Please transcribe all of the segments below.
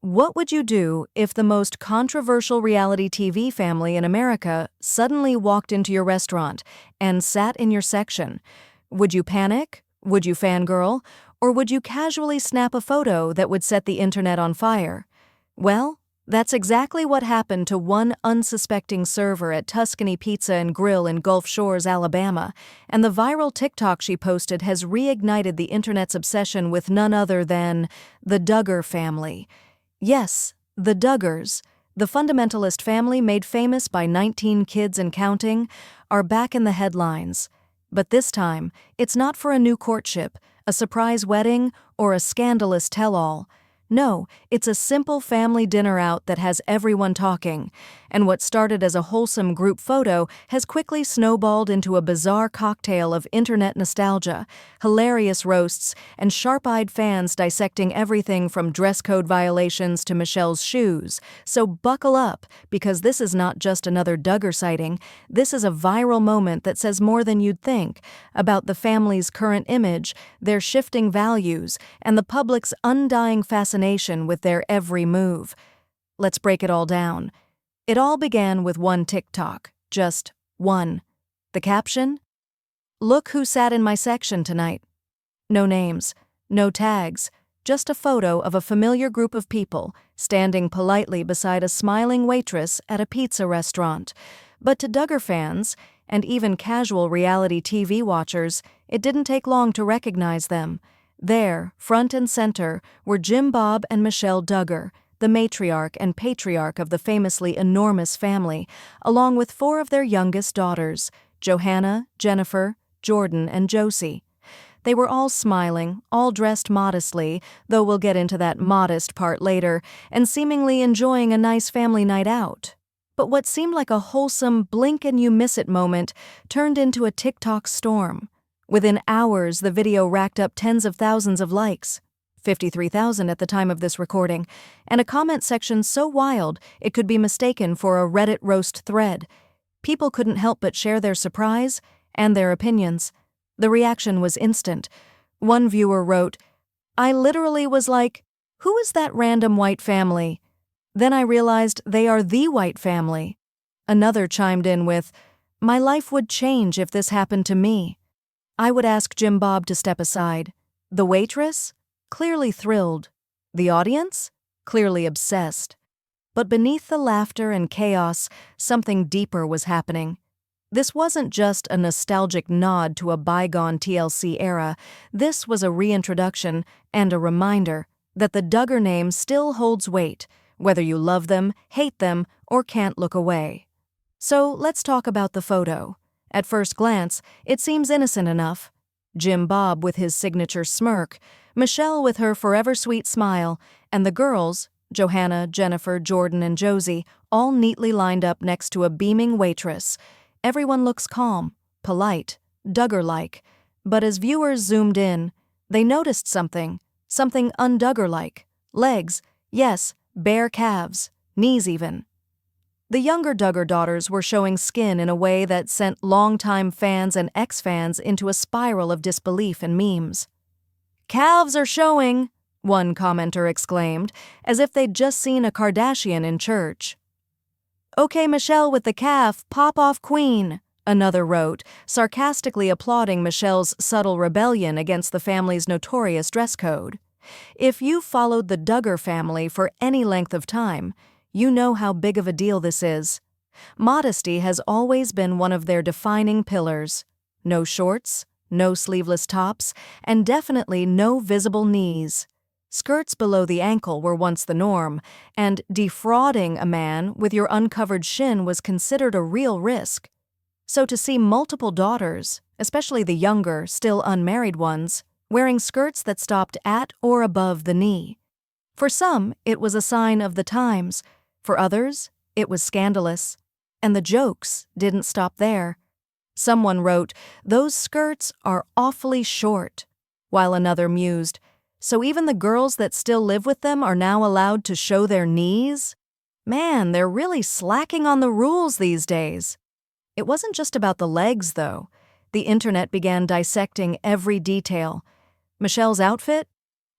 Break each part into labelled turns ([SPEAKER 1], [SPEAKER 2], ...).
[SPEAKER 1] What would you do if the most controversial reality TV family in America suddenly walked into your restaurant and sat in your section? Would you panic? Would you fangirl? Or would you casually snap a photo that would set the internet on fire? Well, that's exactly what happened to one unsuspecting server at Tuscany Pizza and Grill in Gulf Shores, Alabama, and the viral TikTok she posted has reignited the internet's obsession with none other than the Duggar family. Yes, the Duggars, the fundamentalist family made famous by 19 Kids and Counting, are back in the headlines. But this time, it's not for a new courtship, a surprise wedding, or a scandalous tell-all. No, it's a simple family dinner out that has everyone talking, and what started as a wholesome group photo has quickly snowballed into a bizarre cocktail of internet nostalgia, hilarious roasts, and sharp-eyed fans dissecting everything from dress code violations to Michelle's shoes. So buckle up, because this is not just another Duggar sighting, this is a viral moment that says more than you'd think about the family's current image, their shifting values, and the public's undying fascination with their every move. Let's break it all down. It all began with one TikTok, just one. The caption? "Look who sat in my section tonight." No names, no tags, just a photo of a familiar group of people standing politely beside a smiling waitress at a pizza restaurant. But to Duggar fans, and even casual reality TV watchers, it didn't take long to recognize them. There, front and center, were Jim Bob and Michelle Duggar, the matriarch and patriarch of the famously enormous family, along with 4 of their youngest daughters, Johanna, Jennifer, Jordan, and Josie. They were all smiling, all dressed modestly, though we'll get into that modest part later, and seemingly enjoying a nice family night out. But what seemed like a wholesome blink-and-you-miss-it moment turned into a TikTok storm. Within hours, the video racked up tens of thousands of likes, 53,000 at the time of this recording, and a comment section so wild it could be mistaken for a Reddit roast thread. People couldn't help but share their surprise and their opinions. The reaction was instant. One viewer wrote, "I literally was like, who is that random white family? Then I realized they are the white family." Another chimed in with, "My life would change if this happened to me." I would ask Jim Bob to step aside. The waitress? Clearly thrilled. The audience? Clearly obsessed. But beneath the laughter and chaos, something deeper was happening. This wasn't just a nostalgic nod to a bygone TLC era. This was a reintroduction and a reminder that the Duggar name still holds weight, whether you love them, hate them, or can't look away. So let's talk about the photo. At first glance, it seems innocent enough. Jim Bob with his signature smirk, Michelle with her forever sweet smile, and the girls, Johanna, Jennifer, Jordan, and Josie, all neatly lined up next to a beaming waitress. Everyone looks calm, polite, Duggar-like. But as viewers zoomed in, they noticed something un-Duggar-like. Legs, yes, bare calves, knees even. The younger Duggar daughters were showing skin in a way that sent longtime fans and ex-fans into a spiral of disbelief and memes. "Calves are showing," one commenter exclaimed, as if they'd just seen a Kardashian in church. "Okay, Michelle with the calf, pop off queen," another wrote, sarcastically applauding Michelle's subtle rebellion against the family's notorious dress code. If you've followed the Duggar family for any length of time, you know how big of a deal this is. Modesty has always been one of their defining pillars. No shorts, no sleeveless tops, and definitely no visible knees. Skirts below the ankle were once the norm, and defrauding a man with your uncovered shin was considered a real risk. So to see multiple daughters, especially the younger, still unmarried ones, wearing skirts that stopped at or above the knee. For some, it was a sign of the times. For others, it was scandalous. And the jokes didn't stop there. Someone wrote, "Those skirts are awfully short," while another mused, "So even the girls that still live with them are now allowed to show their knees? Man, they're really slacking on the rules these days." It wasn't just about the legs, though. The internet began dissecting every detail. Michelle's outfit?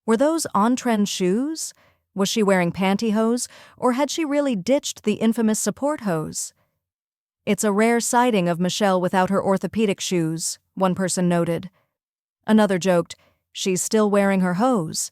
[SPEAKER 1] Were those on-trend shoes? Was she wearing pantyhose, or had she really ditched the infamous support hose? It's a rare sighting of Michelle without her orthopedic shoes, one person noted. Another joked, she's still wearing her hose.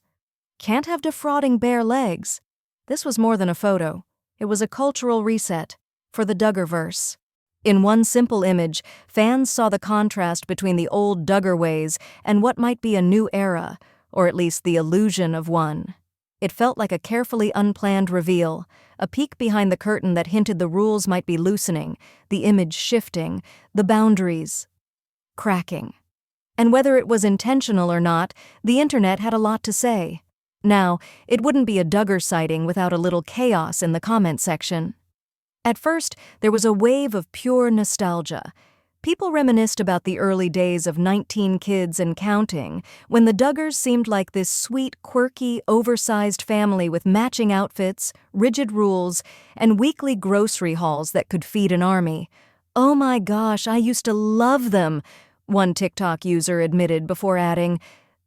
[SPEAKER 1] Can't have defrauding bare legs. This was more than a photo. It was a cultural reset for the Duggarverse. In one simple image, fans saw the contrast between the old Duggar ways and what might be a new era, or at least the illusion of one. It felt like a carefully unplanned reveal, a peek behind the curtain that hinted the rules might be loosening, the image shifting, the boundaries cracking. And whether it was intentional or not, the internet had a lot to say. Now, it wouldn't be a Duggar sighting without a little chaos in the comment section. At first, there was a wave of pure nostalgia. People reminisced about the early days of 19 kids and counting, when the Duggars seemed like this sweet, quirky, oversized family with matching outfits, rigid rules, and weekly grocery hauls that could feed an army. "Oh my gosh, I used to love them," one TikTok user admitted before adding,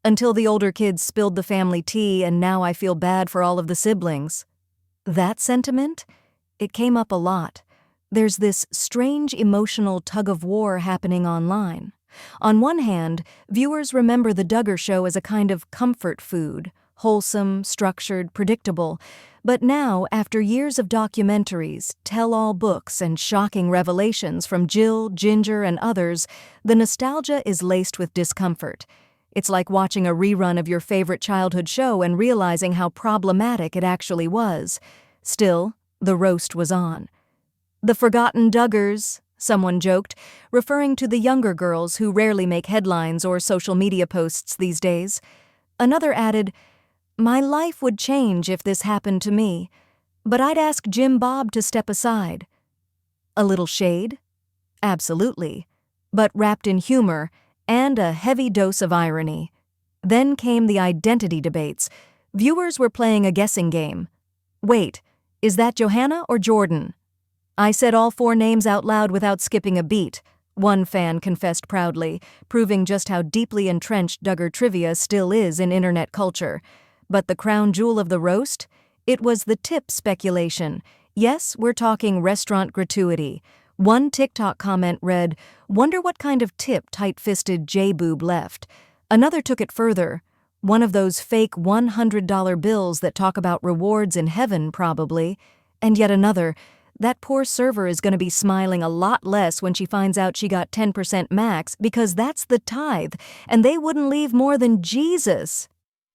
[SPEAKER 1] "until the older kids spilled the family tea and now I feel bad for all of the siblings." That sentiment? It came up a lot. There's this strange emotional tug-of-war happening online. On one hand, viewers remember the Duggar show as a kind of comfort food, wholesome, structured, predictable. But now, after years of documentaries, tell-all books, and shocking revelations from Jill, Ginger, and others, the nostalgia is laced with discomfort. It's like watching a rerun of your favorite childhood show and realizing how problematic it actually was. Still, the roast was on. "The forgotten Duggars," someone joked, referring to the younger girls who rarely make headlines or social media posts these days. Another added, "My life would change if this happened to me, but I'd ask Jim Bob to step aside." A little shade? Absolutely, but wrapped in humor and a heavy dose of irony. Then came the identity debates. Viewers were playing a guessing game. "Wait, is that Johanna or Jordan?" "I said all 4 names out loud without skipping a beat," one fan confessed proudly, proving just how deeply entrenched Duggar trivia still is in internet culture. But the crown jewel of the roast? It was the tip speculation. Yes, we're talking restaurant gratuity. One TikTok comment read, "Wonder what kind of tip tight-fisted J-Boob left." Another took it further. "One of those fake $100 bills that talk about rewards in heaven, probably." And yet another, "That poor server is going to be smiling a lot less when she finds out she got 10% max because that's the tithe, and they wouldn't leave more than Jesus."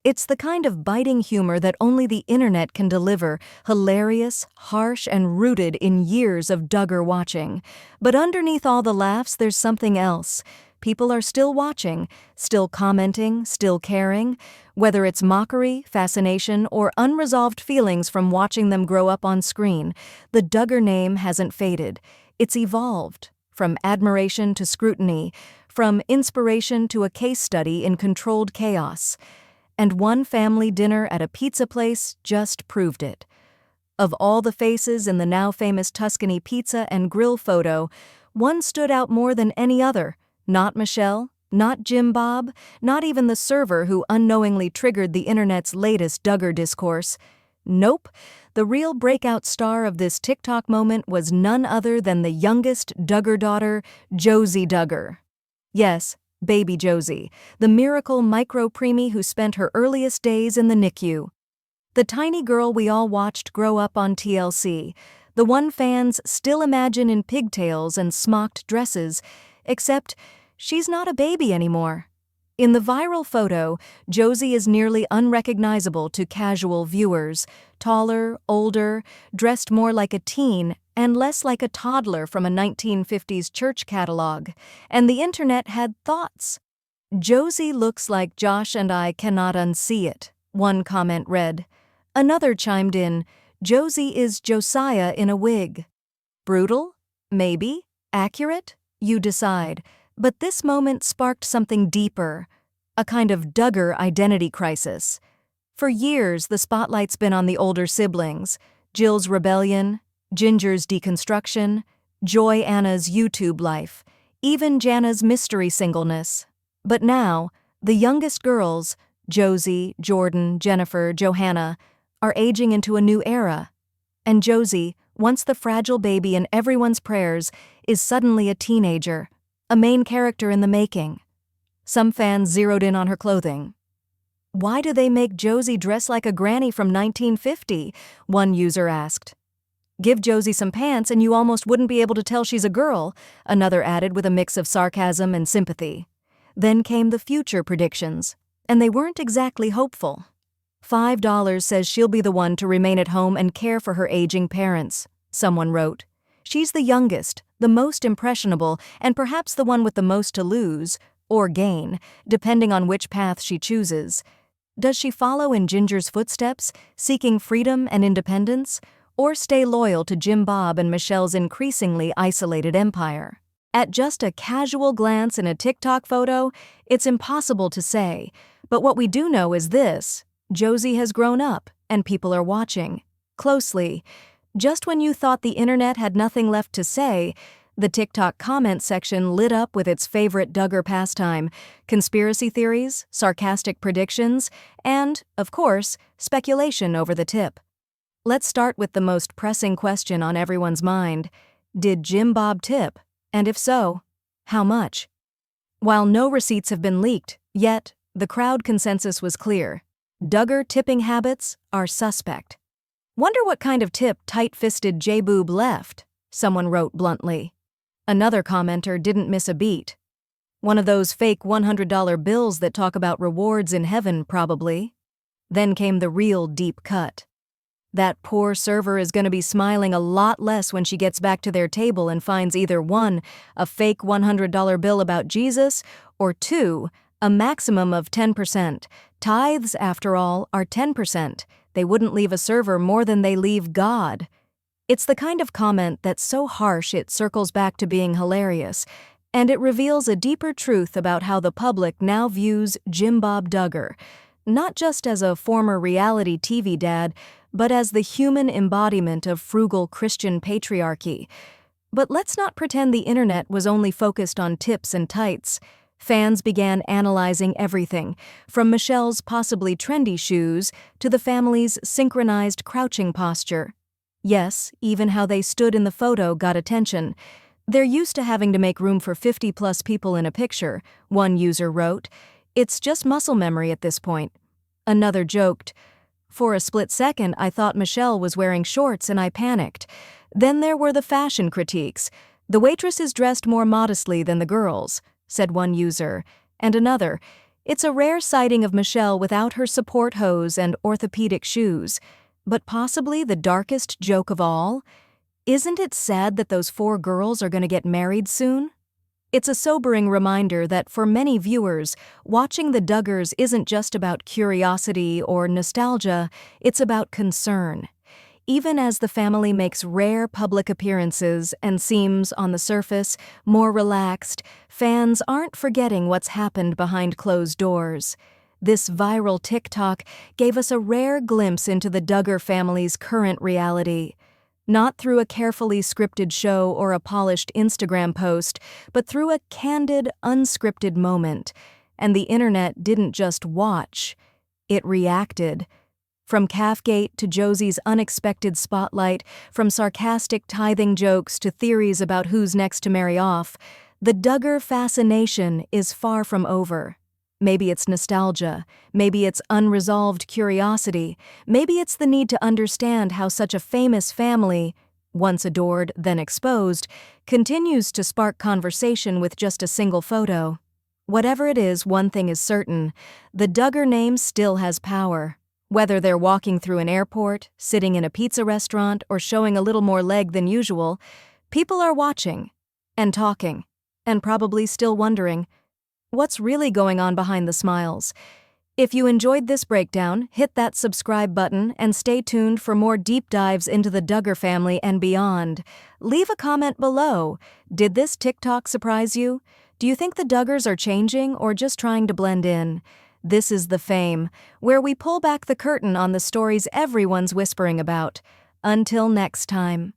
[SPEAKER 1] It's the kind of biting humor that only the internet can deliver, hilarious, harsh, and rooted in years of Duggar watching. But underneath all the laughs, there's something else. People are still watching, still commenting, still caring, whether it's mockery, fascination, or unresolved feelings from watching them grow up on screen. The Duggar name hasn't faded. It's evolved, from admiration to scrutiny, from inspiration to a case study in controlled chaos. And one family dinner at a pizza place just proved it. Of all the faces in the now famous Tuscany pizza and grill photo, one stood out more than any other. Not Michelle, not Jim Bob, not even the server who unknowingly triggered the internet's latest Duggar discourse. Nope, the real breakout star of this TikTok moment was none other than the youngest Duggar daughter, Josie Duggar. Yes, baby Josie, the miracle micro-preemie who spent her earliest days in the NICU. The tiny girl we all watched grow up on TLC, the one fans still imagine in pigtails and smocked dresses, except she's not a baby anymore. In the viral photo, Josie is nearly unrecognizable to casual viewers, taller, older, dressed more like a teen, and less like a toddler from a 1950s church catalog, and the internet had thoughts. "Josie looks like Josh and I cannot unsee it," one comment read. Another chimed in, "Josie is Josiah in a wig." Brutal? Maybe. Accurate? You decide. But this moment sparked something deeper, a kind of Duggar identity crisis. For years, the spotlight's been on the older siblings, Jill's rebellion, Ginger's deconstruction, Joy Anna's YouTube life, even Jana's mystery singleness. But now, the youngest girls, Josie, Jordan, Jennifer, Johanna, are aging into a new era. And Josie, once the fragile baby in everyone's prayers, is suddenly a teenager, a main character in the making. Some fans zeroed in on her clothing. "Why do they make Josie dress like a granny from 1950? One user asked. "Give Josie some pants and you almost wouldn't be able to tell she's a girl," another added with a mix of sarcasm and sympathy. Then came the future predictions, and they weren't exactly hopeful. $5 says she'll be the one to remain at home and care for her aging parents, someone wrote. She's the youngest, the most impressionable, and perhaps the one with the most to lose, or gain, depending on which path she chooses. Does she follow in Ginger's footsteps, seeking freedom and independence, or stay loyal to Jim Bob and Michelle's increasingly isolated empire? At just a casual glance in a TikTok photo, it's impossible to say, but what we do know is this: Josie has grown up, and people are watching closely. Just when you thought the internet had nothing left to say, the TikTok comment section lit up with its favorite Duggar pastime: conspiracy theories, sarcastic predictions, and, of course, speculation over the tip. Let's start with the most pressing question on everyone's mind. Did Jim Bob tip? And if so, how much? While no receipts have been leaked, yet, the crowd consensus was clear. Duggar tipping habits are suspect. "Wonder what kind of tip tight-fisted J-Boob left," someone wrote bluntly. Another commenter didn't miss a beat. "One of those fake $100 bills that talk about rewards in heaven, probably." Then came the real deep cut. "That poor server is going to be smiling a lot less when she gets back to their table and finds either 1, a fake $100 bill about Jesus, or 2, a maximum of 10%. Tithes, after all, are 10%. They wouldn't leave a server more than they leave God." It's the kind of comment that's so harsh it circles back to being hilarious, and it reveals a deeper truth about how the public now views Jim Bob Duggar, not just as a former reality TV dad, but as the human embodiment of frugal Christian patriarchy. But let's not pretend the internet was only focused on tips and tights. Fans began analyzing everything, from Michelle's possibly trendy shoes to the family's synchronized crouching posture. Yes, even how they stood in the photo got attention. "They're used to having to make room for 50-plus people in a picture," one user wrote. "It's just muscle memory at this point." Another joked, "For a split second, I thought Michelle was wearing shorts and I panicked." Then there were the fashion critiques. "The waitress is dressed more modestly than the girls," said one user. And another, "It's a rare sighting of Michelle without her support hose and orthopedic shoes." But possibly the darkest joke of all? Isn't it sad that those 4 girls are going to get married soon? It's a sobering reminder that for many viewers, watching the Duggars isn't just about curiosity or nostalgia, it's about concern. Even as the family makes rare public appearances and seems, on the surface, more relaxed, fans aren't forgetting what's happened behind closed doors. This viral TikTok gave us a rare glimpse into the Duggar family's current reality. Not through a carefully scripted show or a polished Instagram post, but through a candid, unscripted moment. And the internet didn't just watch, it reacted. From Calfgate to Josie's unexpected spotlight, from sarcastic tithing jokes to theories about who's next to marry off, the Duggar fascination is far from over. Maybe it's nostalgia, maybe it's unresolved curiosity, maybe it's the need to understand how such a famous family, once adored, then exposed, continues to spark conversation with just a single photo. Whatever it is, one thing is certain: the Duggar name still has power. Whether they're walking through an airport, sitting in a pizza restaurant, or showing a little more leg than usual, people are watching, and talking, and probably still wondering, what's really going on behind the smiles? If you enjoyed this breakdown, hit that subscribe button and stay tuned for more deep dives into the Duggar family and beyond. Leave a comment below. Did this TikTok surprise you? Do you think the Duggars are changing or just trying to blend in? This is The Fame, where we pull back the curtain on the stories everyone's whispering about. Until next time.